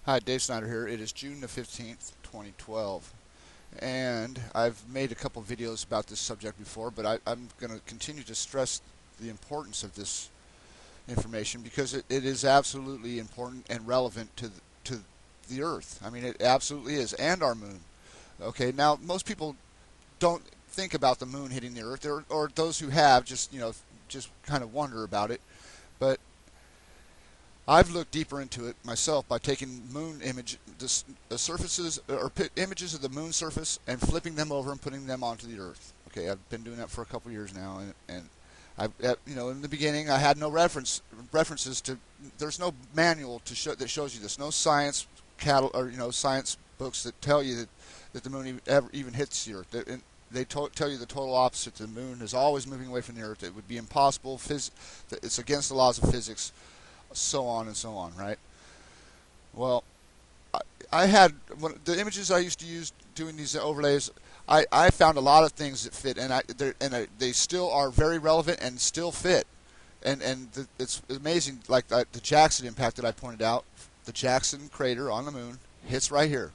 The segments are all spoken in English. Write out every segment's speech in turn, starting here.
Hi, Dave Snyder here. It is June the 15th, 2012, and I've made a couple videos about this subject before, but I'm going to continue to stress the importance of this information because it is absolutely important and relevant to the Earth. I mean, it absolutely is, and our moon. Okay, now most people don't think about the moon hitting the Earth, or those who have just kind of wonder about it, but I've looked deeper into it myself by taking moon surfaces or images of the moon surface and flipping them over and putting them onto the Earth. Okay, I've been doing that for a couple years now, and in the beginning I had no references to. There's no manual that shows you this. No science science books that tell you that the moon even hits the Earth. They tell you the total opposite. The moon is always moving away from the Earth. It would be impossible. It's against the laws of physics, so on and so on, right? Well, I had the images I used to use doing these overlays. I found a lot of things that fit, and they still are very relevant and still fit. It's amazing, like the Jackson impact that I pointed out. The Jackson crater on the moon hits right here.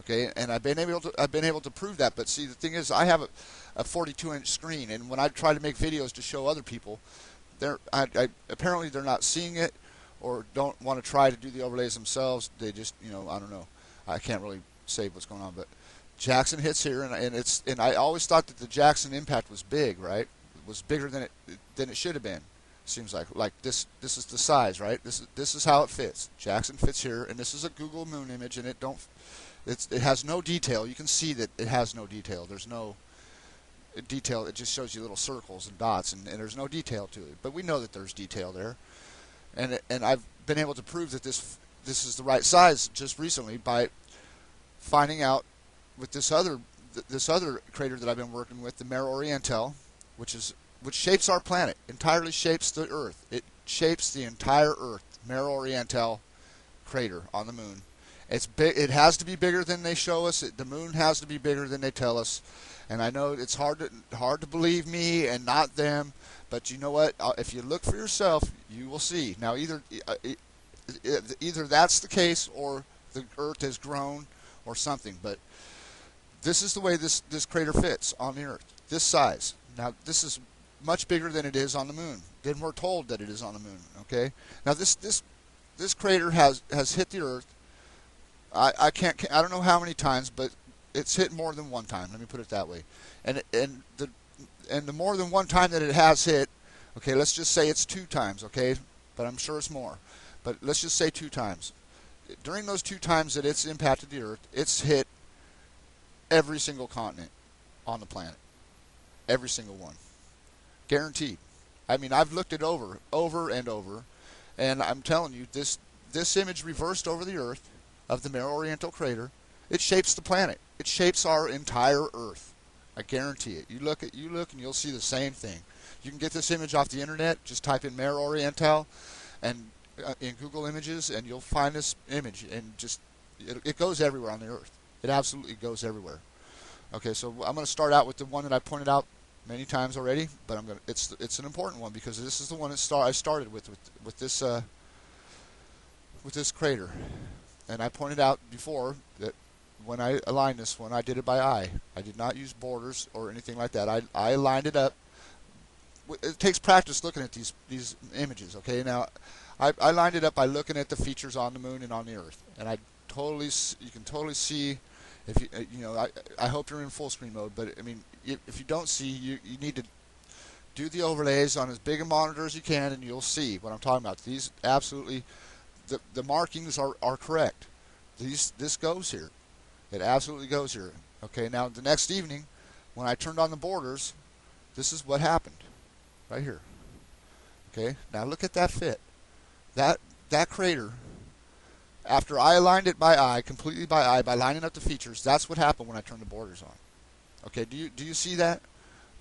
Okay, and I've been able to prove that. But see, the thing is, I have a 42-inch screen, and when I try to make videos to show other people, apparently they're not seeing it, or don't want to try to do the overlays themselves. They just, I don't know. I can't really say what's going on, but Jackson hits here, and I always thought that the Jackson impact was big, right? It was bigger than it should have been. Seems like this is the size, right? This is how it fits. Jackson fits here, and this is a Google moon image, and it has no detail. You can see that it has no detail. There's no detail. It just shows you little circles and dots, and there's no detail to it. But we know that there's detail there. And I've been able to prove that this is the right size just recently by finding out with this other crater that I've been working with, the Mare Orientale, which shapes our planet, entirely shapes the Earth. It shapes the entire Earth. Mare Orientale crater on the moon. It's big. It has to be bigger than they show us. The moon has to be bigger than they tell us. And I know it's hard to believe me and not them. But you know what? If you look for yourself, you will see. Now, either that's the case, or the Earth has grown, or something. But this is the way this crater fits on the Earth. This size. Now, this is much bigger than it is on the moon. Then we're told that it is on the moon. Okay. Now, this crater has hit the Earth. I don't know how many times, but it's hit more than one time. Let me put it that way. And the more than one time that it has hit, okay, let's just say it's 2 times, okay? But I'm sure it's more. But let's just say 2 times. During those 2 times that it's impacted the Earth, it's hit every single continent on the planet. Every single one. Guaranteed. I mean, I've looked it over and over, and I'm telling you, this image reversed over the Earth of the Mare Orientale crater, it shapes the planet. It shapes our entire Earth. I guarantee it. You look and you'll see the same thing. You can get this image off the internet. Just type in Mare Orientale and in Google Images, and you'll find this image. And it goes everywhere on the Earth. It absolutely goes everywhere. Okay, so I'm going to start out with the one that I pointed out many times already, but it's an important one because this is the one that I started with this crater, and I pointed out before that. When I aligned this one, I did it by eye. I did not use borders or anything like that. I lined it up. It takes practice looking at these images. Okay, now I lined it up by looking at the features on the moon and on the Earth, and you can totally see. If I hope you're in full screen mode, but I mean, if you don't see, you need to do the overlays on as big a monitor as you can, and you'll see what I'm talking about. These absolutely, the markings are correct. This goes here. It absolutely goes here. Okay, now the next evening, when I turned on the borders, this is what happened. Right here. Okay, now look at that fit. That crater, after I aligned it by eye, completely by eye, by lining up the features, that's what happened when I turned the borders on. Okay, do you see that?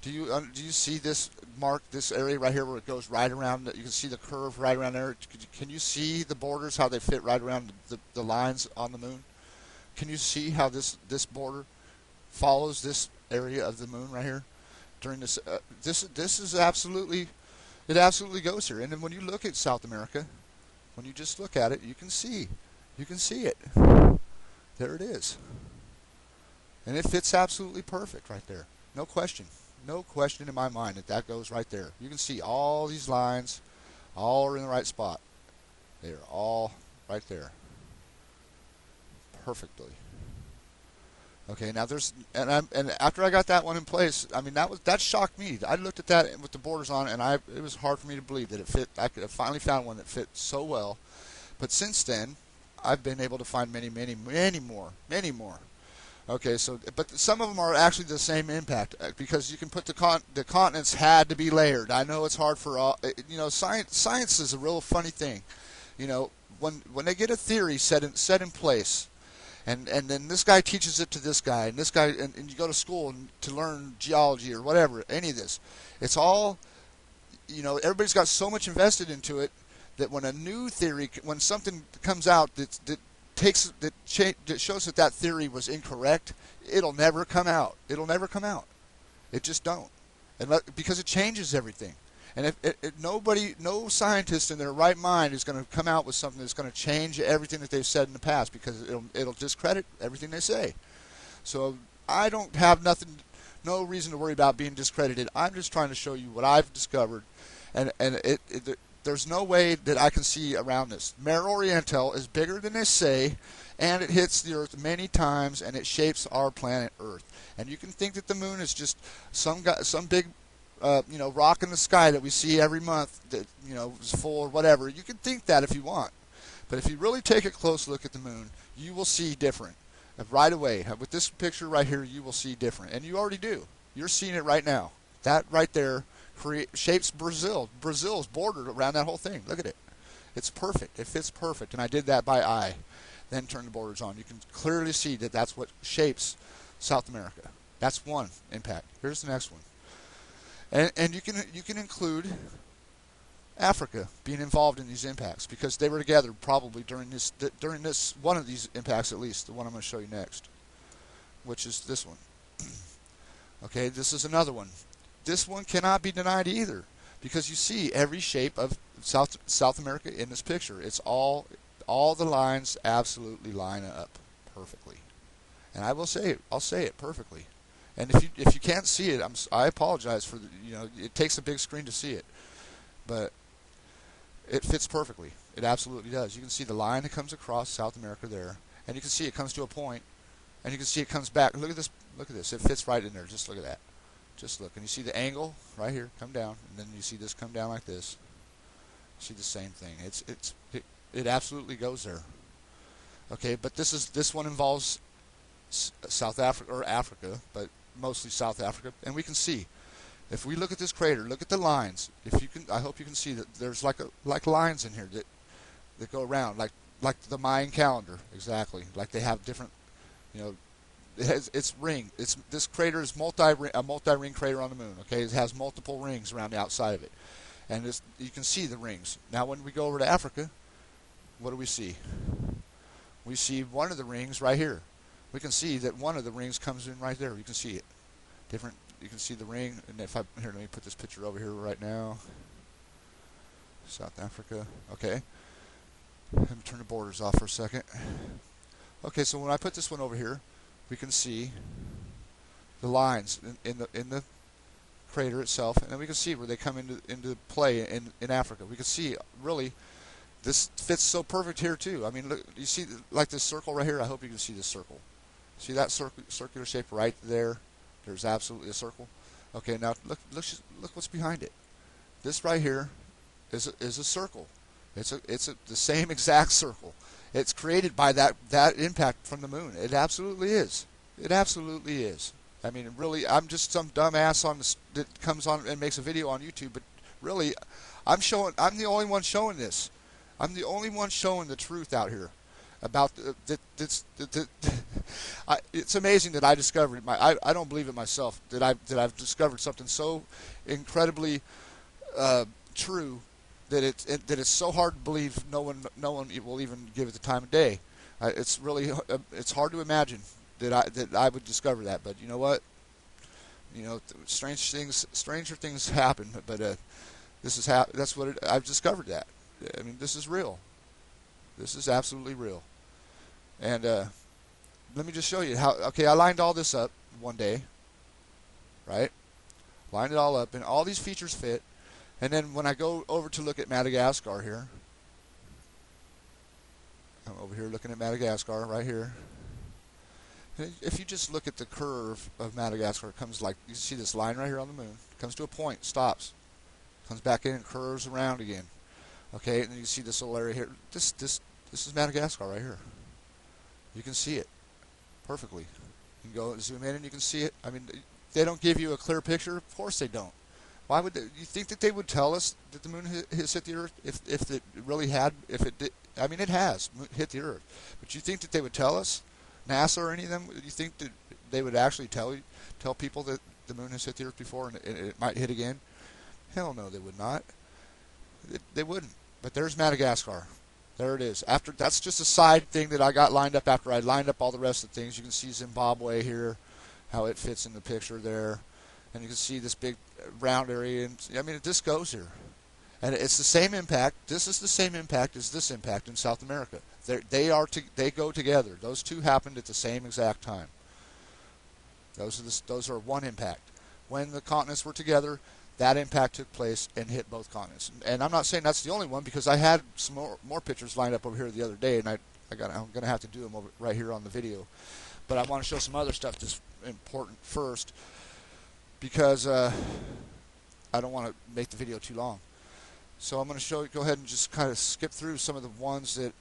Do you see this mark, this area right here where it goes right around? You can see the curve right around there. Can you see the borders, how they fit right around the lines on the moon? Can you see how this border follows this area of the moon right here? During this is absolutely, it absolutely goes here. And then when you look at South America, when you just look at it, you can see You can see it. There it is. And it fits absolutely perfect right there. No question. No question in my mind that that goes right there. You can see all these lines, all are in the right spot. They are all right there. Perfectly. Okay, now and after I got that one in place, I mean that shocked me. I looked at that with the borders on, and it was hard for me to believe that it fit. I finally found one that fit so well. But since then, I've been able to find many more. Okay, so but some of them are actually the same impact because you can put the continents had to be layered. I know it's hard for all. Science is a real funny thing. When they get a theory set in place. And then this guy teaches it to this guy, and this guy, and you go to school to learn geology or whatever, any of this. It's all, everybody's got so much invested into it that when a new theory, when something comes out that shows that theory was incorrect, it'll never come out. It'll never come out. It just don't, because it changes everything. And no scientist in their right mind is going to come out with something that's going to change everything that they've said in the past, because it'll discredit everything they say. So I don't have no reason to worry about being discredited. I'm just trying to show you what I've discovered, and there's no way that I can see around this. Mare Orientale is bigger than they say, and it hits the Earth many times, and it shapes our planet Earth. And you can think that the moon is just some big rock in the sky that we see every month that, is full or whatever. You can think that if you want. But if you really take a close look at the moon, you will see different. Right away. With this picture right here, you will see different. And you already do. You're seeing it right now. That right there shapes Brazil. Brazil's bordered around that whole thing. Look at it. It's perfect. It fits perfect. And I did that by eye. Then turn the borders on. You can clearly see that that's what shapes South America. That's one impact. Here's the next one. And you can include Africa being involved in these impacts, because they were together probably during this one of these impacts, at least the one I'm going to show you next, which is this one. Okay, this is another one. This one cannot be denied either, because you see every shape of South America in this picture. It's all the lines absolutely line up perfectly, and I'll say it perfectly. And if you can't see it, I apologize for it takes a big screen to see it, but it fits perfectly. It absolutely does. You can see the line that comes across South America there, and you can see it comes to a point, and you can see it comes back. Look at this. Look at this. It fits right in there. Just look at that. Just look, and you see the angle right here come down, and then you see this come down like this. See the same thing. It absolutely goes there. Okay, but this one involves South Africa or Africa, but mostly South Africa, and we can see, if we look at this crater, look at the lines. If you can, I hope you can see that there's like lines in here that go around, like the Mayan calendar, exactly. Like they have different, this crater is a multi-ring crater on the moon. Okay, it has multiple rings around the outside of it, and you can see the rings. Now, when we go over to Africa, what do we see? We see one of the rings right here. We can see that one of the rings comes in right there. You can see it. Different. You can see the ring. And here, let me put this picture over here right now. South Africa. Okay. Let me turn the borders off for a second. Okay, so when I put this one over here, we can see the lines in the crater itself, and then we can see where they come into play in Africa. We can see really. This fits so perfect here too. I mean, look, you see like this circle right here? I hope you can see this circle. See that circular shape right there? There's absolutely a circle. Okay, now look what's behind it. This right here is a circle. It's the same exact circle. It's created by that impact from the moon. It absolutely is. It absolutely is. I mean, really, I'm just some dumbass that comes on and makes a video on YouTube, but really, I'm the only one showing this. I'm the only one showing the truth out here about it's amazing that I discovered it. I don't believe it myself that I've discovered something so incredibly true that it's so hard to believe no one will even give it the time of day. It's really it's hard to imagine that I would discover that. But you know what? Stranger things happen. But that's what I've discovered that. I mean, this is real. This is absolutely real. And let me just show you how. Okay, I lined all this up one day, right? Lined it all up, and all these features fit. And then when I go over to look at Madagascar here, I'm over here looking at Madagascar right here. If you just look at the curve of Madagascar, it comes like, you see this line right here on the moon, comes to a point, stops, comes back in and curves around again. Okay, and you see this little area here. This is Madagascar right here. You can see it perfectly. You can go zoom in and you can see it. I mean, they don't give you a clear picture. Of course they don't. Why would they? You think that they would tell us that the moon has hit the Earth if it really had? If it did, I mean, it has hit the Earth. But you think that they would tell us? NASA or any of them? You think that they would actually tell people that the moon has hit the Earth before and it might hit again? Hell no, they would not. They wouldn't. But there's Madagascar. There it is. After that's just a side thing that I got lined up after I lined up all the rest of the things. You can see Zimbabwe here, how it fits in the picture there, and you can see this big round area. And I mean, this goes here, and it's the same impact. This is the same impact as this impact in South America. They go together. Those two happened at the same exact time. Those are one impact. When the continents were together, that impact took place and hit both continents. And I'm not saying that's the only one, because I had some more pictures lined up over here the other day, and I'm going to have to do them over right here on the video. But I want to show some other stuff that's important first, because I don't want to make the video too long. So I'm going to go ahead and just kind of skip through some of the ones that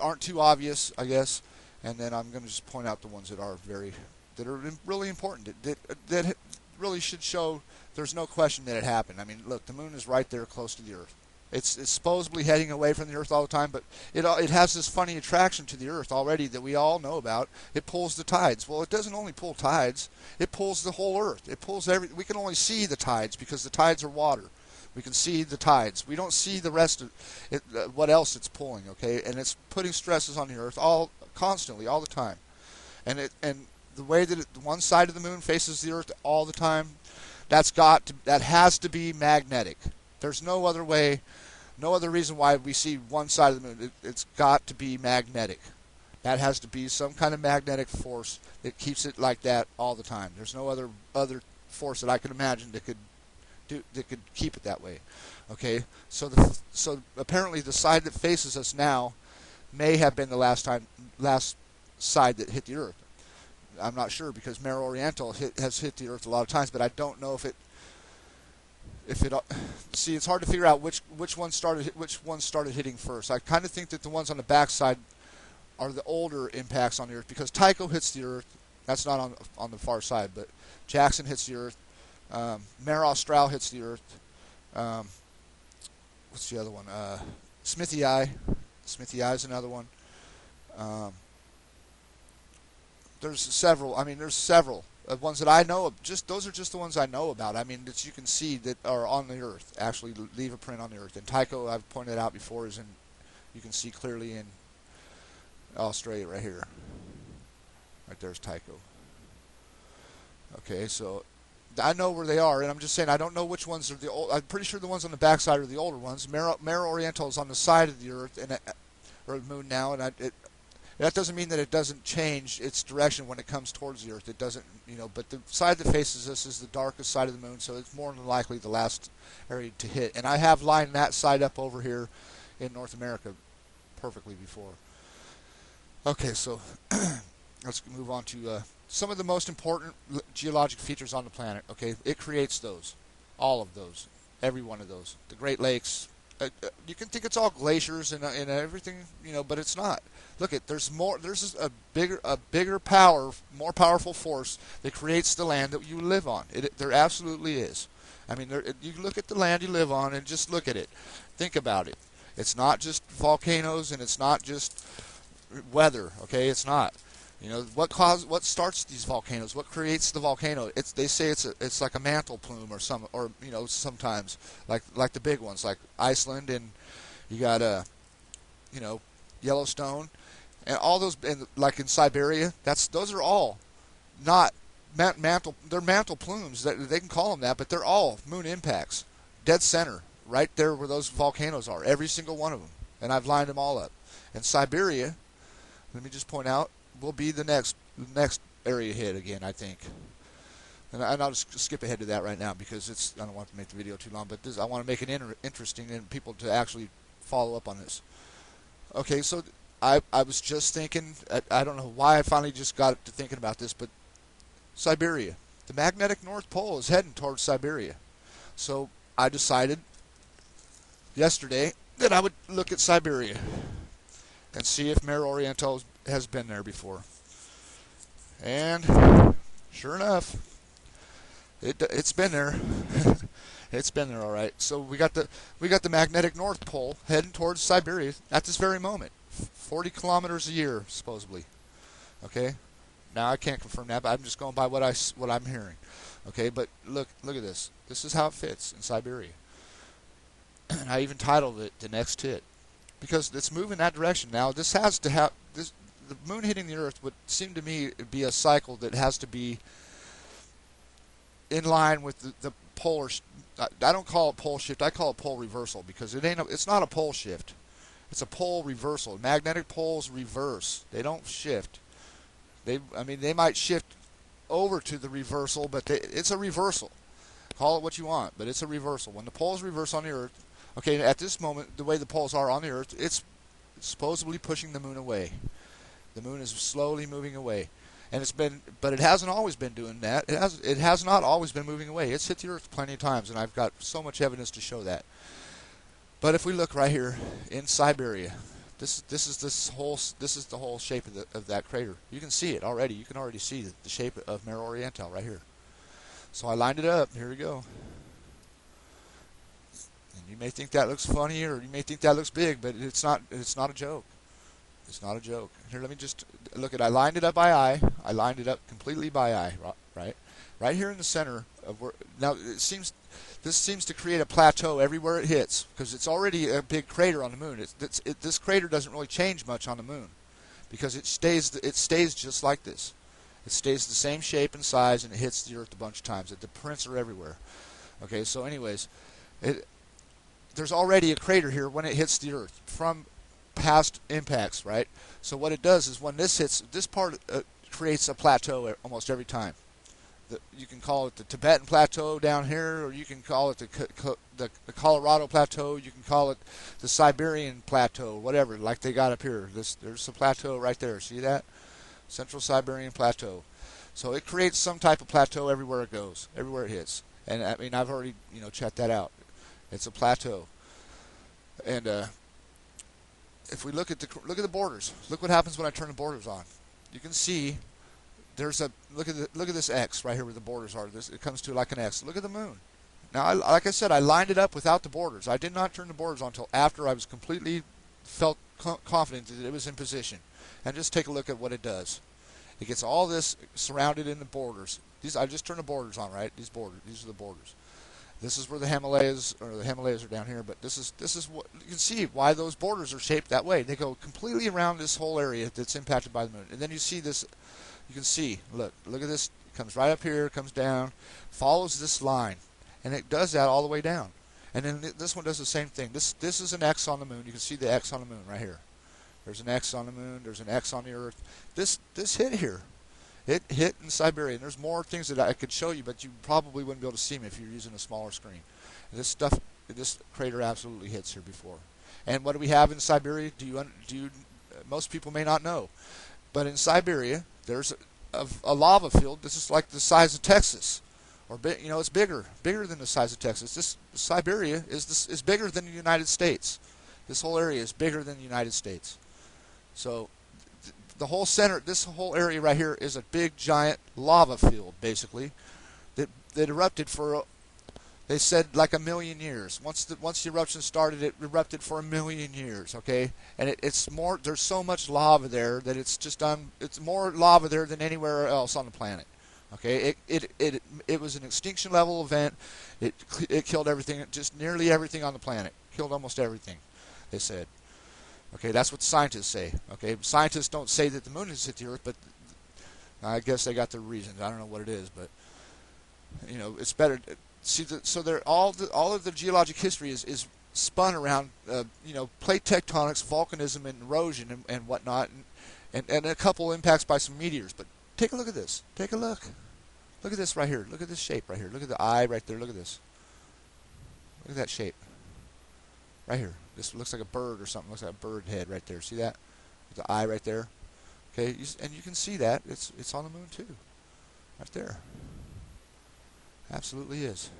aren't too obvious, I guess, and then I'm going to just point out the ones that are really important, that really should show there's no question that it happened. I mean, look, the moon is right there close to the Earth. It's supposedly heading away from the Earth all the time, but it has this funny attraction to the Earth already that we all know about. It pulls the tides. Well, it doesn't only pull tides; it pulls the whole Earth. It pulls we can only see the tides because the tides are water. We can see the tides. We don't see the rest of it, what else it's pulling. Okay, and it's putting stresses on the Earth constantly, all the time. And the way that one side of the moon faces the Earth all the time, that has to be magnetic. There's no other way, no other reason why we see one side of the moon. It's got to be magnetic. That has to be some kind of magnetic force that keeps it like that all the time. There's no other force that I could imagine that could keep it that way. Okay, so apparently the side that faces us now may have been the last side that hit the Earth. I'm not sure, because Mare Orientale has hit the Earth a lot of times, but I don't know if it. See, it's hard to figure out which one started hitting first. I kind of think that the ones on the backside are the older impacts on the Earth, because Tycho hits the Earth. That's not on the far side, but Jackson hits the Earth. Mare Australe hits the Earth. What's the other one? Smithy Eye. Smithy Eye is another one. There's several. I mean, there's several ones that I know of. Those are just the ones I know about. I mean, that you can see that are on the Earth, actually leave a print on the Earth. And Tycho, I've pointed out before, you can see clearly in Australia right here. Right there's Tycho. Okay, so I know where they are, and I'm just saying I don't know which ones are the old. I'm pretty sure the ones on the backside are the older ones. Mare Orientale is on the side of the Earth or the moon now, and that doesn't mean that it doesn't change its direction when it comes towards the Earth. It doesn't, but the side that faces us is the darkest side of the moon, so it's more than likely the last area to hit. And I have lined that side up over here in North America perfectly before. Okay, so let's move on to some of the most important geologic features on the planet. Okay, it creates those, all of those, every one of those. The Great Lakes. You can think it's all glaciers and everything, but it's not. Look, there's more. There's a bigger power, more powerful force that creates the land that you live on. There absolutely is. I mean, you look at the land you live on and just look at it. Think about it. It's not just volcanoes and it's not just weather. Okay, it's not. What starts these volcanoes? What creates the volcano? They say it's like a mantle plume or sometimes like the big ones like Iceland, and you got Yellowstone and all those, and like in Siberia. Those are all not mantle. They're mantle plumes. They can call them that, but they're all moon impacts. Dead center, right there where those volcanoes are. Every single one of them, and I've lined them all up. And Siberia, let me just point out, will be the next area hit again, I think. And I'll just skip ahead to that right now because I don't want to make the video too long, but I want to make it interesting and people to actually follow up on this. Okay, so I was just thinking, I don't know why I finally just got to thinking about this, but Siberia. The magnetic North Pole is heading towards Siberia. So I decided yesterday that I would look at Siberia and see if Mare Orientale has been there before. And sure enough, it's been there. It's been there, all right. So we got the magnetic North Pole heading towards Siberia at this very moment. 40 kilometers a year, supposedly. Okay. Now I can't confirm that, but I'm just going by what I'm hearing. Okay, but look at this. This is how it fits in Siberia. And I even titled it "The Next Hit" because it's moving that direction. Now this has to have this. The moon hitting the Earth would seem to me to be a cycle that has to be in line with the polar. I don't call it pole shift. I call it pole reversal because it's not a pole shift. It's a pole reversal. Magnetic poles reverse. They don't shift. They might shift over to the reversal, but it's a reversal. Call it what you want, but it's a reversal. When the poles reverse on the Earth, okay, at this moment, the way the poles are on the Earth, it's supposedly pushing the moon away. The moon is slowly moving away, and but it hasn't always been doing that. It has not always been moving away. It's hit the Earth plenty of times, and I've got so much evidence to show that. But if we look right here in Siberia, this is the whole shape of that crater. You can see it already. You can already see the shape of Mare Orientale right here. So I lined it up. Here we go. And you may think that looks funny, or you may think that looks big, but it's not. It's not a joke. It's not a joke. Here, let me just look at. I lined it up by eye. I lined it up completely by eye. Right here in the center of where. Now this seems to create a plateau everywhere it hits because it's already a big crater on the moon. This crater doesn't really change much on the moon because it stays just like this. It stays the same shape and size, and it hits the Earth a bunch of times. The prints are everywhere. Okay, so anyways, there's already a crater here when it hits the Earth from past impacts, right? So what it does is when this hits, this part creates a plateau almost every time. You can call it the Tibetan Plateau down here, or you can call it the Colorado Plateau. You can call it the Siberian Plateau, whatever, like they got up here. There's a plateau right there. See that? Central Siberian Plateau. So it creates some type of plateau everywhere it goes, everywhere it hits. And I mean, I've already checked that out. It's a plateau. And if we look at the borders, look what happens when I turn the borders on. You can see. There's a look at this X right here where the borders are. It comes to like an X. Look at the moon. Now, like I said, I lined it up without the borders. I did not turn the borders on until after I was completely felt confident that it was in position. And just take a look at what it does. It gets all this surrounded in the borders. I just turned the borders on, right? These are the borders. This is where the Himalayas are down here. But this is what you can see why those borders are shaped that way. They go completely around this whole area that's impacted by the moon. And then you see this. You can see, look at this. It comes right up here, comes down, follows this line, and it does that all the way down. And then this one does the same thing. This is an X on the moon. You can see the X on the moon right here. There's an X on the moon. There's an X on the Earth. This hit here. It hit in Siberia. And there's more things that I could show you, but you probably wouldn't be able to see them if you're using a smaller screen. This crater absolutely hits here before. And what do we have in Siberia? Most people may not know, but in Siberia there's a lava field. This is like the size of Texas, or it's bigger than the size of Texas. This Siberia is bigger than the United States. This whole area is bigger than the United States. So the whole center, this whole area right here, is a big giant lava field, basically, that erupted for, they said, like 1 million years. Once the eruption started, it erupted for 1 million years. Okay, and it's more. There's so much lava there that it's more lava there than anywhere else on the planet. Okay, it was an extinction level event. It killed everything, just nearly everything on the planet. Killed almost everything, they said. Okay, that's what scientists say. Okay, scientists don't say that the moon has hit the Earth, but I guess they got their reasons. I don't know what it is, but it's better. See, so all of the geologic history is spun around, plate tectonics, volcanism, and erosion and whatnot, and a couple impacts by some meteors. But take a look at this. Take a look. Look at this right here. Look at this shape right here. Look at the eye right there. Look at this. Look at that shape right here. This looks like a bird or something. Looks like a bird head right there. See that? The eye right there. Okay, and you can see that it's on the moon too, right there. Absolutely is.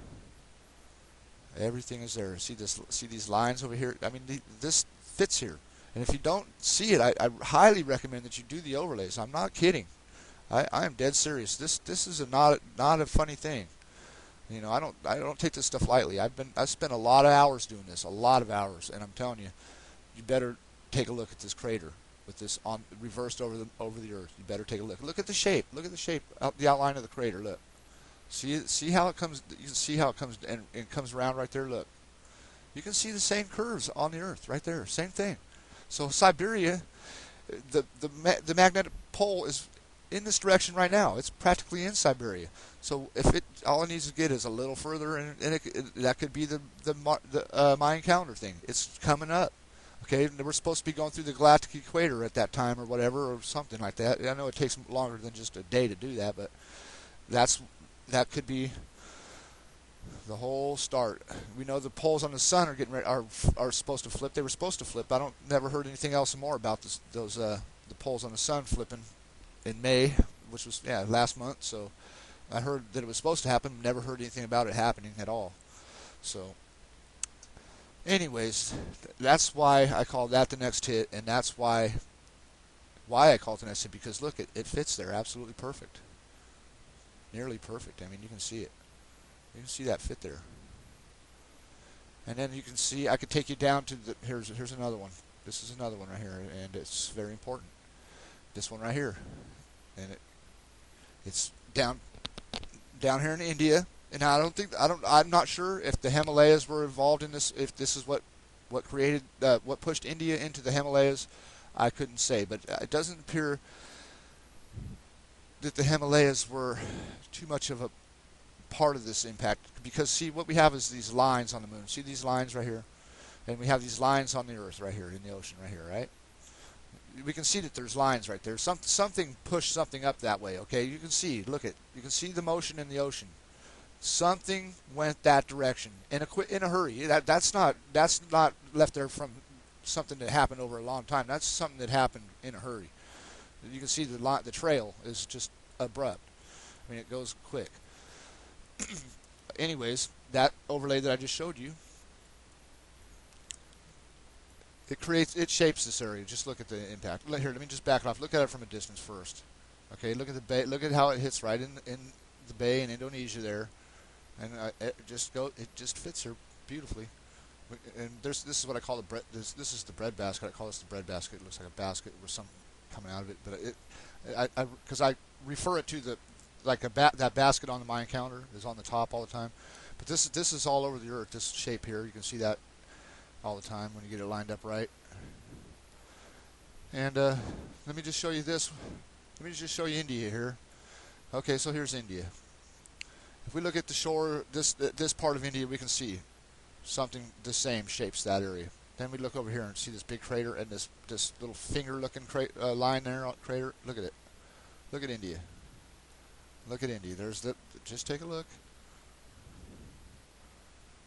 Everything is there. See this? See these lines over here? I mean, this fits here. And if you don't see it, I highly recommend that you do the overlays. I'm not kidding. I am dead serious. This is not a funny thing. You know, I don't take this stuff lightly. I've spent a lot of hours doing this, a lot of hours, and I'm telling you, you better take a look at this crater with this on reversed over the Earth. You better take a look. Look at the shape. Look at the shape, the outline of the crater. Look. See how it comes. You can see how it comes and it comes around right there. Look. You can see the same curves on the Earth right there. Same thing. So Siberia, the magnetic pole is in this direction right now. It's practically in Siberia. So if all it needs to get is a little further, and that could be the Mayan calendar thing. It's coming up. Okay, we're supposed to be going through the galactic equator at that time or whatever, or something like that. I know it takes longer than just a day to do that, but that could be the whole start. We know the poles on the sun are getting ready, are supposed to flip. They were supposed to flip. I never heard anything else more about the poles on the sun flipping in May, which was last month. So I heard that it was supposed to happen. Never heard anything about it happening at all. So anyways, that's why I call that the next hit, and that's why I call it the next hit, because look, it fits there absolutely perfect. Nearly perfect. I mean, you can see it. You can see that fit there. And then you can see, I could take you down to here's another one. This is another one right here, and it's very important. This one right here. And it's down here in India. And I'm not sure if the Himalayas were involved in this, if this is what pushed India into the Himalayas. I couldn't say, but it doesn't appear that the Himalayas were too much of a part of this impact, because see, what we have is these lines on the moon. See these lines right here? And we have these lines on the Earth right here, in the ocean right here, right? We can see that there's lines right there. Something pushed something up that way, okay? You can see, you can see the motion in the ocean. Something went that direction in a hurry. That's not left there from something that happened over a long time. That's something that happened in a hurry. You can see the trail is just abrupt. I mean, it goes quick. Anyways, that overlay that I just showed you, it shapes this area. Just look at the impact. Here, let me just back it off. Look at it from a distance first. Okay, look at the bay. Look at how it hits right in the bay in Indonesia there, and it just fits her beautifully. And this is what I call the bread. This is the bread basket. I call this the bread basket. It looks like a basket with something coming out of it, but because I refer it to that basket on the Mayan calendar is on the top all the time. But this is all over the Earth. This shape here, you can see that all the time when you get it lined up right. And let me just show you this. Let me just show you India here. Okay, so here's India. If we look at the shore, this part of India, we can see something the same shapes that area. Then we look over here and see this big crater and this little finger-looking line there on crater. Look at it. Look at India. Look at India. Just take a look.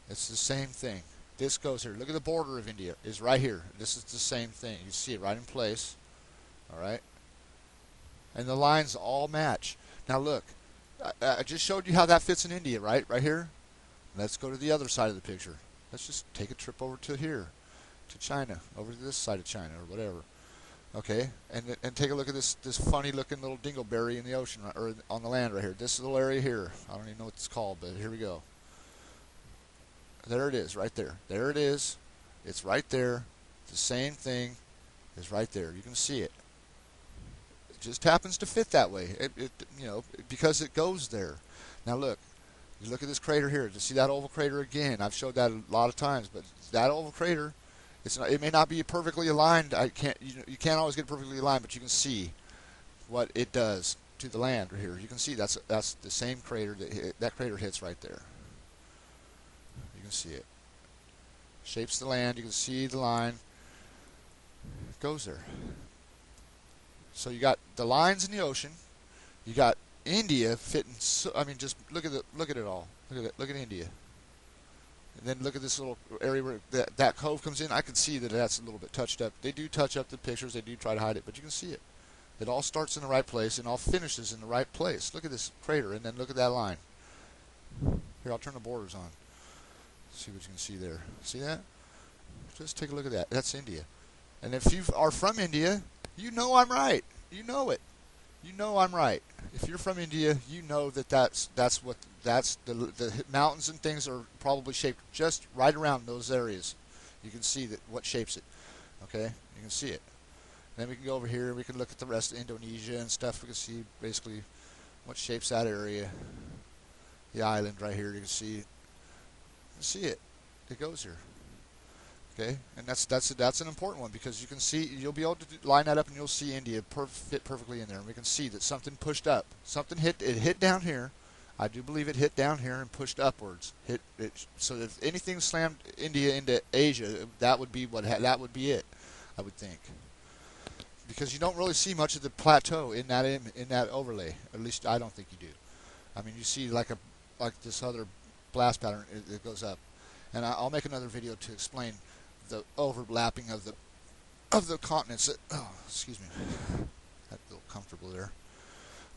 It's the same thing. This goes here. Look at the border of India. Is right here. This is the same thing. You see it right in place. All right. And the lines all match. Now look. I just showed you how that fits in India, right? Right here. Let's go to the other side of the picture. Let's just take a trip over to here, to China, over to this side of China or whatever. Okay, and take a look at this funny looking little dingleberry in the ocean, or on the land right here. This little area here. I don't even know what it's called, but here we go. There it is, right there. There it is. It's right there. The same thing is right there. You can see it. It just happens to fit that way. Because it goes there. Now look. You look at this crater here. To see that oval crater again. I've showed that a lot of times, but that oval crater, it may not be perfectly aligned. You can't always get perfectly aligned, but you can see what it does to the land right here. You can see that's the same crater that crater hits right there. You can see it. Shapes the land. You can see the line. It goes there. So you got the lines in the ocean. You got India fitting. So, I mean, just look at it all. Look at it. Look at India. And then look at this little area where that cove comes in. I can see that that's a little bit touched up. They do touch up the pictures. They do try to hide it, but you can see it. It all starts in the right place and all finishes in the right place. Look at this crater, and then look at that line. Here, I'll turn the borders on. See what you can see there. See that? Just take a look at that. That's India. And if you are from India, you know I'm right. You know it. You know I'm right. If you're from India, you know that's the mountains and things are probably shaped just right around those areas. You can see that what shapes it. Okay, you can see it. Then we can go over here and we can look at the rest of Indonesia and stuff. We can see basically what shapes that area. The island right here, you can see it. It goes here. Okay, and that's an important one because you can see, you'll be able to line that up and you'll see India fit perfectly in there. And we can see that something pushed up. Something hit down here. I do believe it hit down here and pushed upwards. So if anything slammed India into Asia, that would be it, I would think. Because you don't really see much of the plateau in that overlay. At least I don't think you do. I mean, you see like this other blast pattern. It goes up, and I'll make another video to explain the overlapping of the continents. Oh, excuse me, that's a little comfortable there.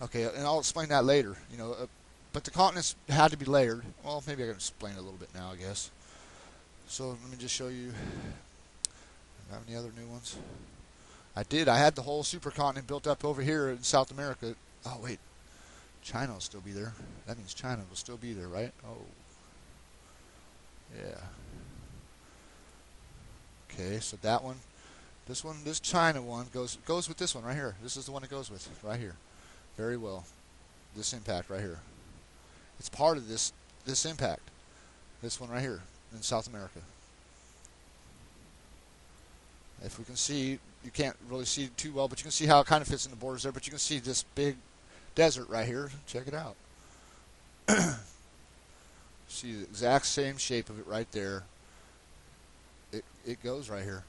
Okay, and I'll explain that later. You know, but the continents had to be layered. Well, maybe I can explain it a little bit now, I guess. So let me just show you. Do I have any other new ones? I did. I had the whole supercontinent built up over here in South America. Oh, wait. China will still be there. That means China will still be there, right? Oh. Yeah. Okay, so that one, this China one goes with this one right here. This is the one it goes with, right here. Very well. This impact right here. It's part of this impact. This one right here in South America. If we can see, you can't really see it too well, but you can see how it kind of fits in the borders there. But you can see this big desert right here. Check it out. See the exact same shape of it right there. It goes right here.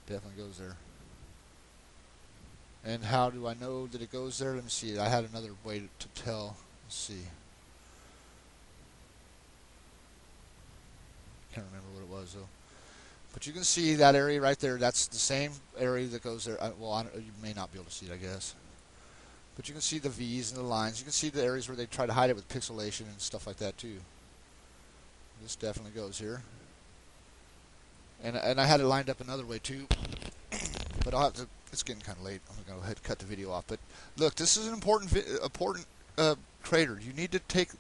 Definitely goes there. And how do I know that it goes there? Let me see. I had another way to tell. Let's see. Can't remember what it was though. But you can see that area right there. That's the same area that goes there. Well, you may not be able to see it, I guess. But you can see the V's and the lines. You can see the areas where they try to hide it with pixelation and stuff like that too. This definitely goes here. And I had it lined up another way too. But I'll have to. It's getting kind of late. I'm going to go ahead and cut the video off. But look, this is an important crater. You need to take,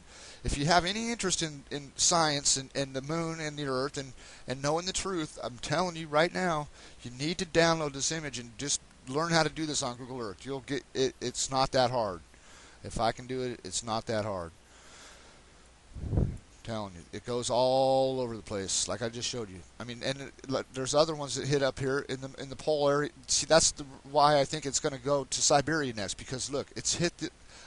if you have any interest in science and the moon and the earth and knowing the truth, I'm telling you right now, you need to download this image and just learn how to do this on Google Earth. You'll get it. It's not that hard. If I can do it, it's not that hard. Telling you, it goes all over the place, like I just showed you. I mean, and there's other ones that hit up here in the pole area. See, that's why I think it's going to go to Siberia next, because look, it's hit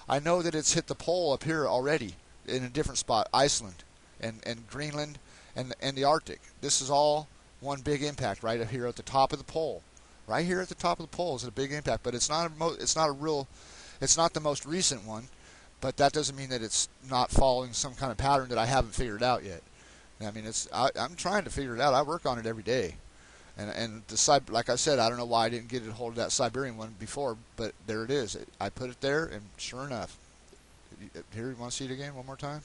I know that it's hit the pole up here already in a different spot, Iceland and Greenland and the Arctic. This is all one big impact right up here at the top of the pole. Right here at the top of the pole is a big impact, but it's not the most recent one. But that doesn't mean that it's not following some kind of pattern that I haven't figured out yet. I mean, I'm trying to figure it out. I work on it every day. And like I said, I don't know why I didn't get a hold of that Siberian one before, but there it is. I put it there, and sure enough, here, you want to see it again one more time?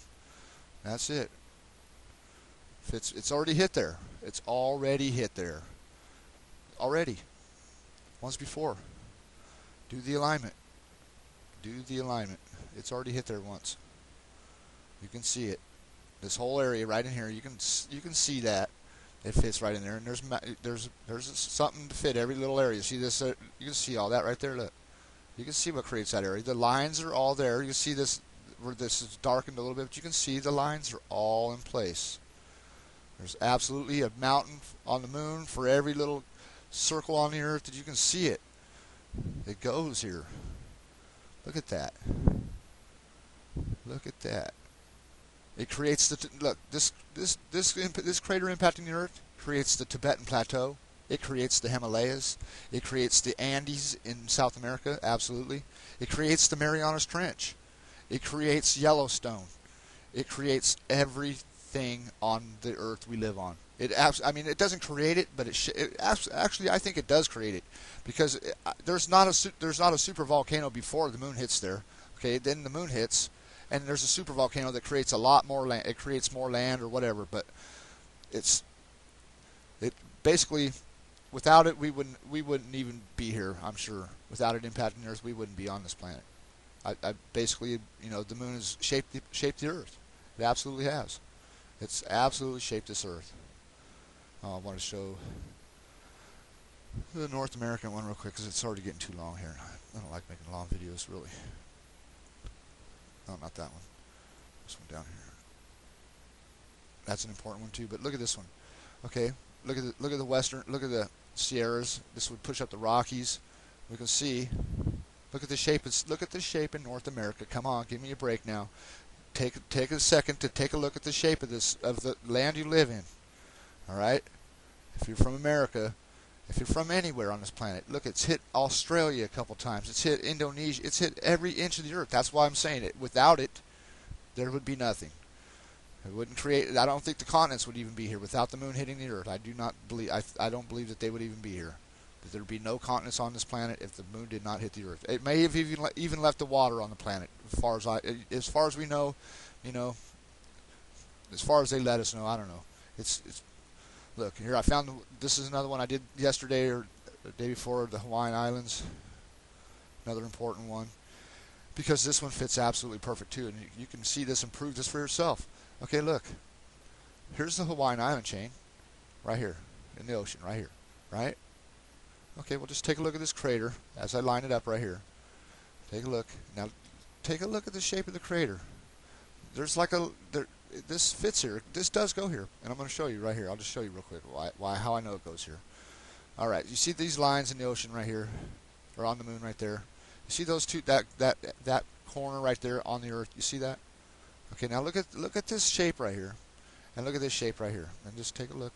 That's it. It's already hit there. It's already hit there. Already. Once before. Do the alignment. Do the alignment. It's already hit there once. You can see it. This whole area right in here, you can see that it fits right in there. And there's something to fit every little area. See this? You can see all that right there. Look, you can see what creates that area. The lines are all there. You can see this where this is darkened a little bit, but you can see the lines are all in place. There's absolutely a mountain on the moon for every little circle on the earth that you can see it. It goes here. Look at that. Look at that. It creates look, this crater impacting the Earth creates the Tibetan Plateau. It creates the Himalayas. It creates the Andes in South America, absolutely. It creates the Marianas Trench. It creates Yellowstone. It creates everything on the Earth we live on. I mean, it doesn't create it, but actually, I think it does create it, because there's not a super volcano before the moon hits there. Okay, then the moon hits, and there's a super volcano that creates a lot more land. It creates more land or whatever, but it basically, without it, we wouldn't even be here. I'm sure without it impacting the Earth, we wouldn't be on this planet. I basically, the moon has shaped the Earth. It absolutely has. It's absolutely shaped this Earth. I want to show the North American one real quick, because it's already getting too long here. I don't like making long videos, really. No, not that one. This one down here. That's an important one too. But look at this one. Okay, look at the western. Look at the Sierras. This would push up the Rockies. We can see. Look at the shape. Look at the shape in North America. Come on, give me a break now. Take a second to take a look at the shape of the land you live in. All right. If you're from America, if you're from anywhere on this planet, look, it's hit Australia a couple times. It's hit Indonesia. It's hit every inch of the Earth. That's why I'm saying it. Without it, there would be nothing. It wouldn't create. I don't think the continents would even be here without the moon hitting the Earth. I do not believe. I don't believe that they would even be here. That there would be no continents on this planet if the moon did not hit the Earth. It may have even left the water on the planet. As far as we know, as far as they let us know, I don't know. It's look here. I found this is another one I did yesterday or the day before. The Hawaiian Islands, another important one, because this one fits absolutely perfect too, and you can see this and prove this for yourself. Okay, look. Here's the Hawaiian Island chain, right here in the ocean, right here, right? Okay, well, just take a look at this crater as I line it up right here. Take a look. Now, take a look at the shape of the crater. There's like this fits here. This does go here, and I'm going to show you right here. I'll just show you real quick how I know it goes here. All right, you see these lines in the ocean right here, or on the moon right there. You see those two, that corner right there on the Earth. You see that? Okay, now look at this shape right here, and look at this shape right here, and just take a look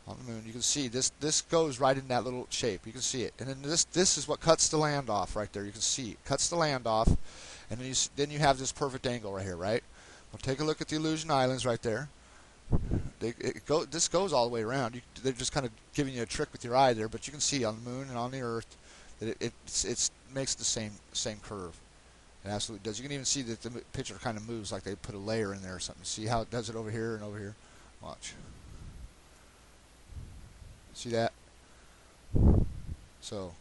on the moon. You can see this goes right in that little shape. You can see it, and then this is what cuts the land off right there. You can see it cuts the land off, and then you have this perfect angle right here, right? Well, take a look at the Aleutian Islands right there. This goes all the way around. They're just kind of giving you a trick with your eye there, but you can see on the moon and on the Earth that it makes the same curve. It absolutely does. You can even see that the picture kind of moves like they put a layer in there or something. See how it does it over here and over here? Watch. See that? So,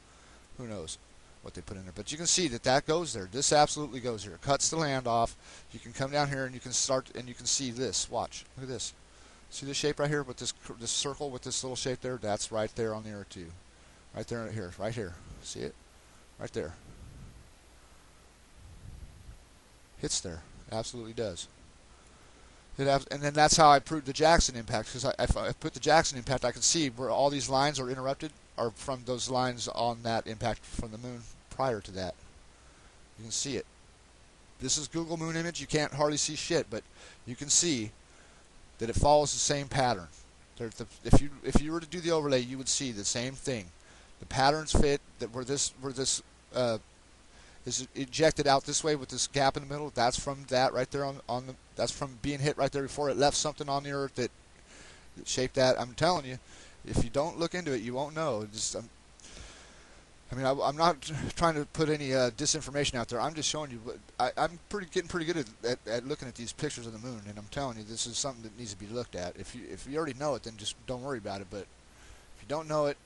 who knows what they put in there. But you can see that goes there. This absolutely goes here. It cuts the land off. You can come down here and you can start, and you can see this. Watch. Look at this. See this shape right here with this circle with this little shape there? That's right there on the Earth too. Right there, here, right here. See it? Right there. Hits there. Absolutely does. And then that's how I proved the Jackson impact, because if I put the Jackson impact, I can see where all these lines are interrupted are from those lines on that impact from the moon prior to that. You can see it. This is Google Moon image. You can't hardly see shit, but you can see that it follows the same pattern. If you were to do the overlay, you would see the same thing. The patterns fit that where this is ejected out this way with this gap in the middle. That's from that right there on the. That's from being hit right there before it left something on the Earth that shaped that. I'm telling you, if you don't look into it, you won't know. I'm not trying to put any disinformation out there. I'm just showing you. I'm getting pretty good at looking at these pictures of the moon, and I'm telling you, this is something that needs to be looked at. If you already know it, then just don't worry about it. But if you don't know it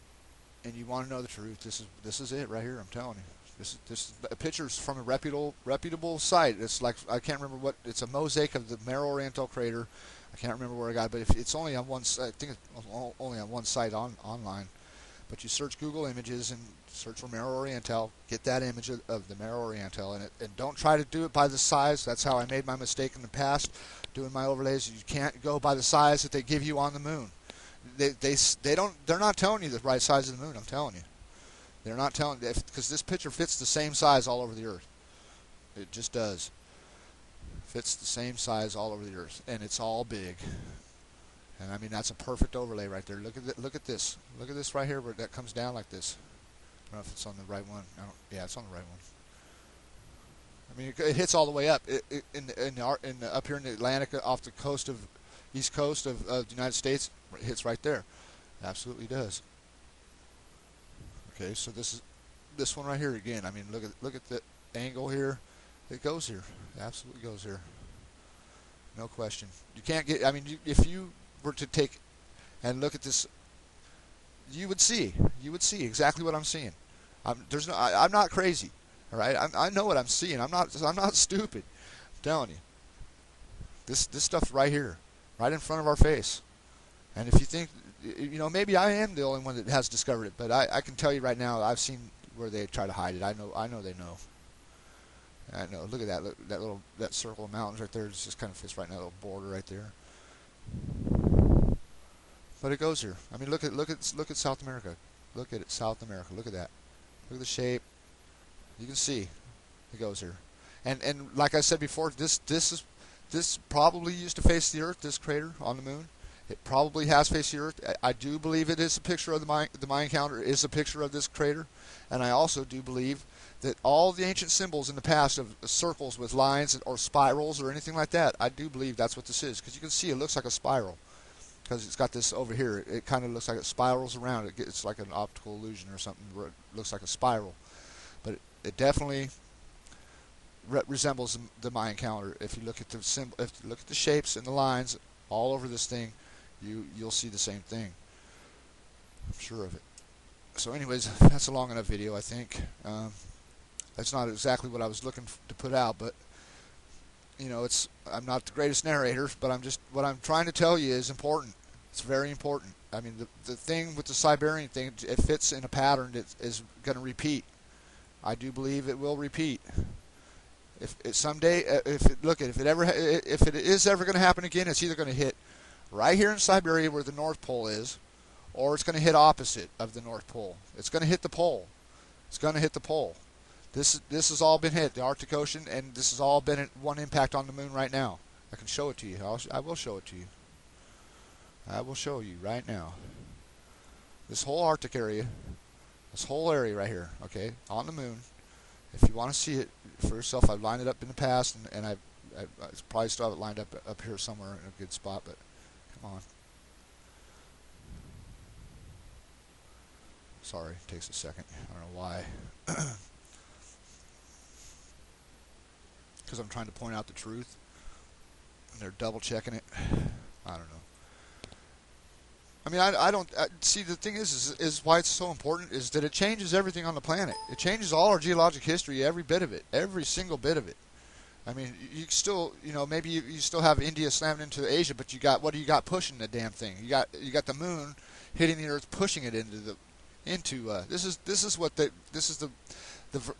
and you want to know the truth, this is it right here. I'm telling you. This picture's from a reputable site. It's like, I can't remember what. It's a mosaic of the Mare Orientale crater. I can't remember where I got it, but if it's only on one. I think it's only on one site online. But you search Google Images and search for Mare Orientale. Get that image of the Mare Orientale in it, and don't try to do it by the size. That's how I made my mistake in the past, doing my overlays. You can't go by the size that they give you on the moon. They're not telling you the right size of the moon. I'm telling you. They're not telling, because this picture fits the same size all over the Earth. It just does. Fits the same size all over the Earth, and it's all big. And I mean, that's a perfect overlay right there. Look at look at this. Look at this right here where that comes down like this. I don't know if it's on the right one. Yeah, it's on the right one. I mean, it hits all the way up. Up here in the Atlantic, off the coast of east coast of the United States, it hits right there. It absolutely does. Okay, so this one right here again. I mean, look at the angle here. It goes here. It absolutely goes here. No question. You can't get. I mean, if you were to take and look at this, you would see exactly what I'm seeing. I'm not crazy. All right, I know what I'm seeing. I'm not stupid. I'm telling you. This stuff's right here, right in front of our face. And if you think, maybe I am the only one that has discovered it, but I can tell you right now, I've seen where they try to hide it. I know they know. I know. Look at that. Look, that circle of mountains right there. It just kind of fits right in that little border right there. But it goes here. I mean, look at South America. Look at it, South America. Look at that. Look at the shape. You can see it goes here. And like I said before, this probably used to face the Earth. This crater on the moon. It probably has faced the Earth. I do believe it is a picture of the Mayan calendar is a picture of this crater, and I also do believe that all the ancient symbols in the past of circles with lines or spirals or anything like that, I do believe that's what this is, because you can see it looks like a spiral, because it's got this over here. It kind of looks like it spirals around. It's like an optical illusion or something where it looks like a spiral, but it definitely resembles the Mayan calendar. If you look at the symbol, if you look at the shapes and the lines all over this thing, you'll see the same thing. I'm sure of it. So anyways, that's a long enough video, I think. That's not exactly what I was looking to put out, but I'm not the greatest narrator, but what I'm trying to tell you is important. It's very important. I mean, the thing with the Siberian thing, it fits in a pattern that is going to repeat. I do believe it will repeat. If it someday, if it is ever going to happen again, it's either going to hit right here in Siberia where the North Pole is, or it's going to hit opposite of the North Pole. It's going to hit the pole. It's going to hit the pole. This has all been hit, the Arctic Ocean, and this has all been one impact on the moon right now. I can show it to you. I will show it to you. I will show you right now. This whole Arctic area, this whole area right here, okay, on the moon. If you want to see it for yourself, I've lined it up in the past, and I probably still have it lined up here somewhere in a good spot, but come on. Sorry, it takes a second. I don't know why. Because I'm trying to point out the truth, and they're double checking it. I don't know. I mean, I don't see. The thing is why it's so important is that it changes everything on the planet. It changes all our geologic history, every bit of it, every single bit of it. I mean, you still, maybe you still have India slamming into Asia, but what do you got pushing the damn thing? You got the moon hitting the Earth, pushing it this is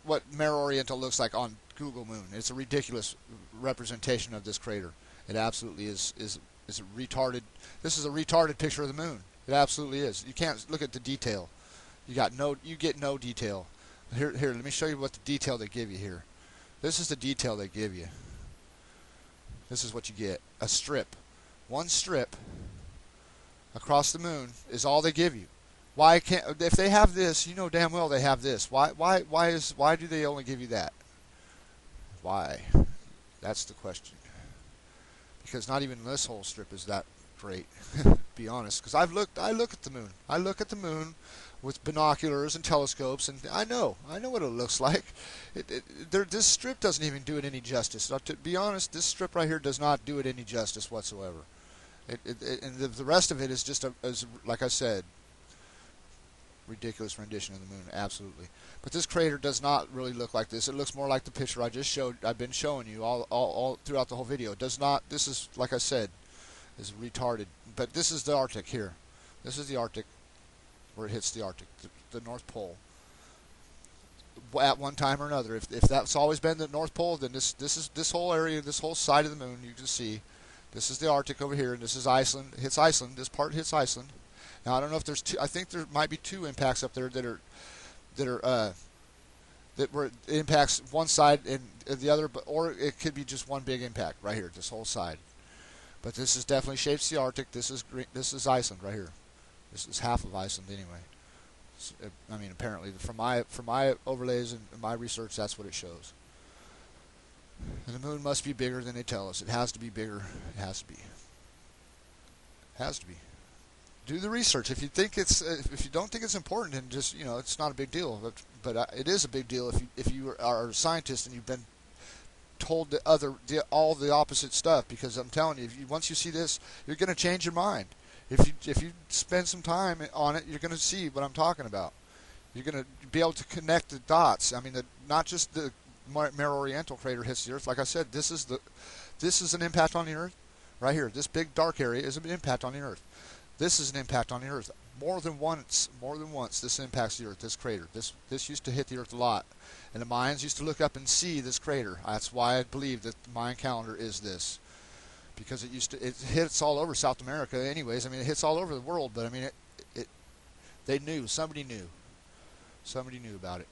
what Mare Orientale looks like on Google Moon. It's a ridiculous representation of this crater. It absolutely is a retarded. This is a retarded picture of the moon. It absolutely is. You can't look at the detail. You get no detail. Here, let me show you what the detail they give you here. This is the detail they give you. This is what you get. A strip. One strip across the moon is all they give you. Why can't, if they have this, you know damn well they have this. Why do they only give you that? Why? That's the question. Because not even this whole strip is that great, be honest. Because I look at the moon. I look at the moon with binoculars and telescopes, and I know what it looks like. This strip doesn't even do it any justice. To be honest, this strip right here does not do it any justice whatsoever. And the rest of it is just like I said, ridiculous rendition of the moon, absolutely. But this crater does not really look like this. It looks more like the picture I just showed. I've been showing you all throughout the whole video. It does not. This is, like I said, is retarded. But this is the Arctic here. This is the Arctic, where it hits the Arctic, the North Pole. At one time or another, if that's always been the North Pole, then this whole area, this whole side of the moon, you can see, this is the Arctic over here, and this is Iceland. It hits Iceland. This part hits Iceland. Now I don't know if there's two. I think there might be two impacts up there that that where it impacts one side and the other, but or it could be just one big impact right here, this whole side. But this is definitely shapes the Arctic. This is Iceland right here. This is half of Iceland anyway. I mean, apparently from my overlays and my research, that's what it shows. And the moon must be bigger than they tell us. It has to be bigger. It has to be. It has to be. Do the research. If you think it's, if you don't think it's important, then just, you know, it's not a big deal. But it is a big deal if you are a scientist and you've been told all the opposite stuff. Because I'm telling you, once you see this, you're going to change your mind. If you spend some time on it, you're going to see what I'm talking about. You're going to be able to connect the dots. I mean, not just the Mare Orientale crater hits the Earth. Like I said, this is an impact on the Earth. Right here, this big dark area is an impact on the Earth. This is an impact on the Earth. More than once, this impacts the Earth, this crater. This used to hit the Earth a lot. And the Mayans used to look up and see this crater. That's why I believe that the Mayan calendar is this. Because it hits all over South America anyways. I mean, it hits all over the world, but I mean, they knew. Somebody knew. Somebody knew about it.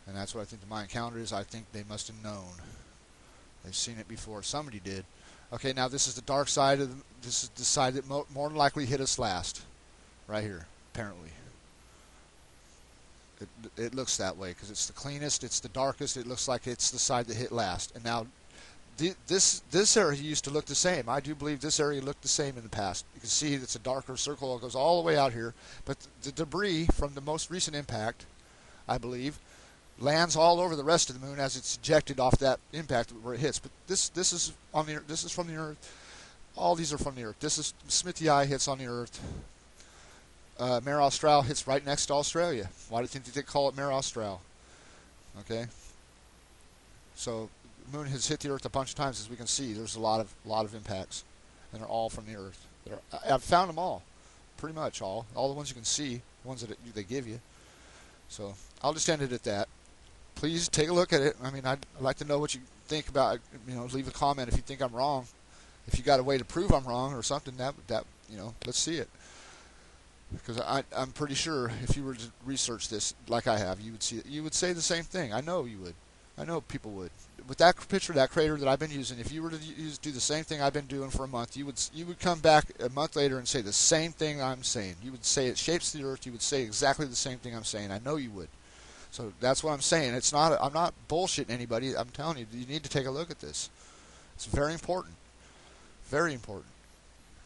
And that's what I think the Mayan calendar is. I think they must have known. They've seen it before. Somebody did. Okay, now this is the dark side of this is the side that more than likely hit us last. Right here, apparently. It looks that way because it's the cleanest, it's the darkest. It looks like it's the side that hit last. And now this area used to look the same. I do believe this area looked the same in the past. You can see it's a darker circle. It goes all the way out here. But the debris from the most recent impact, I believe, lands all over the rest of the moon as it's ejected off that impact where it hits. But this is on the This is from the Earth. All these are from the Earth. This is Smithy Eye hits on the Earth. Mare Australe hits right next to Australia. Why do you think they call it Mare Australe? Okay. So the moon has hit the Earth a bunch of times, as we can see. There's a lot of impacts, and they're all from the Earth. I've found them all, pretty much all the ones you can see, the ones that they give you. So I'll just end it at that. Please take a look at it. I mean, I'd like to know what you think about it. You know, leave a comment if you think I'm wrong. If you got a way to prove I'm wrong or something, that you know, let's see it. Because I'm pretty sure if you were to research this like I have, you would see it. You would say the same thing. I know you would. I know people would. With that picture of that crater that I've been using, if you were to do the same thing I've been doing for a month, you would come back a month later and say the same thing I'm saying. You would say it shapes the Earth. You would say exactly the same thing I'm saying. I know you would. So that's what I'm saying. It's not. I'm not bullshitting anybody. I'm telling you, you need to take a look at this. It's very important. Very important.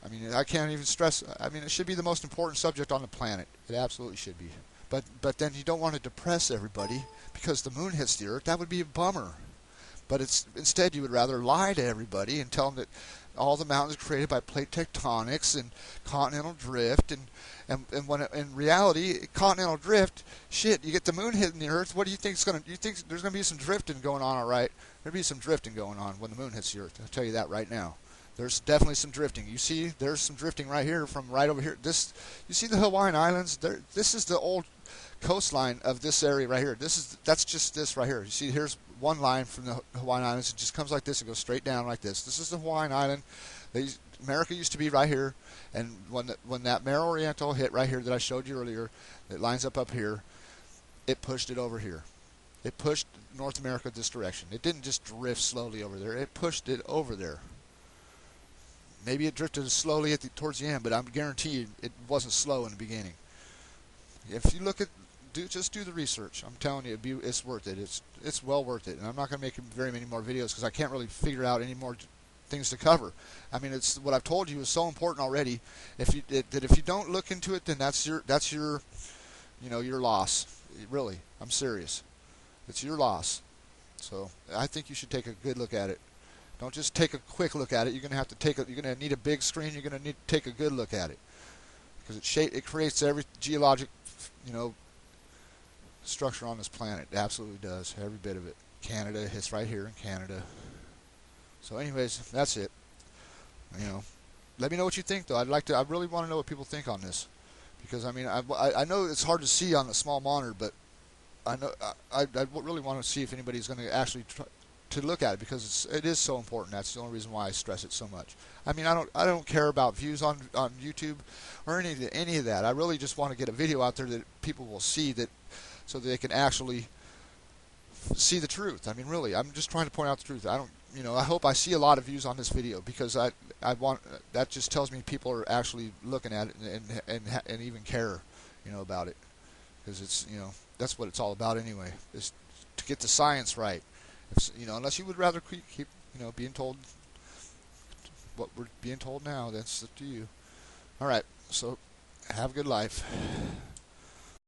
I mean, I can't even stress. I mean, it should be the most important subject on the planet. It absolutely should be. But then you don't want to depress everybody because the moon hits the Earth. That would be a bummer. But instead you would rather lie to everybody and tell them that all the mountains are created by plate tectonics and continental drift, and when in reality, continental drift, shit, you get the moon hitting the Earth. What do you think is going to? You think there's going to be some drifting going on? All right, there'll be some drifting going on when the moon hits the Earth. I'll tell you that right now. There's definitely some drifting. You see, there's some drifting right here from right over here. You see the Hawaiian Islands? This is the old coastline of this area right here. That's just this right here. You see, here's one line from the Hawaiian Islands. It just comes like this. It goes straight down like this. This is the Hawaiian Island. America used to be right here, and when that Mare Orientale hit right here that I showed you earlier, it lines up here, it pushed it over here. It pushed North America this direction. It didn't just drift slowly over there. It pushed it over there. Maybe it drifted slowly towards the end, but I'm guaranteed it wasn't slow in the beginning. If you look at, just do the research. I'm telling you, it's worth it. It's well worth it. And I'm not going to make very many more videos because I can't really figure out any more things to cover. I mean, it's what I've told you is so important already. If you don't look into it, then that's your your loss. Really, I'm serious. It's your loss. So I think you should take a good look at it. Don't just take a quick look at it. You're going to have to you're going to need a big screen. You're going to need to take a good look at it because it creates every geologic, structure on this planet. It absolutely does. Every bit of it. Canada, it's right here in Canada. So anyways, that's it. Let me know what you think though. I really want to know what people think on this. Because I mean, I know it's hard to see on a small monitor, but I know I really want to see if anybody's going to actually try to look at it because it is so important. That's the only reason why I stress it so much. I mean, I don't care about views on YouTube or any of that. I really just want to get a video out there that people will see, that so that they can actually see the truth. I mean, really, I'm just trying to point out the truth. I don't, you know, I hope I see a lot of views on this video, because I want, that just tells me people are actually looking at it and even care, you know, about it, because it's, you know, that's what it's all about anyway, is to get the science right. If, you know, unless you would rather keep, you know, being told what we're being told now, that's up to you. All right, so have a good life.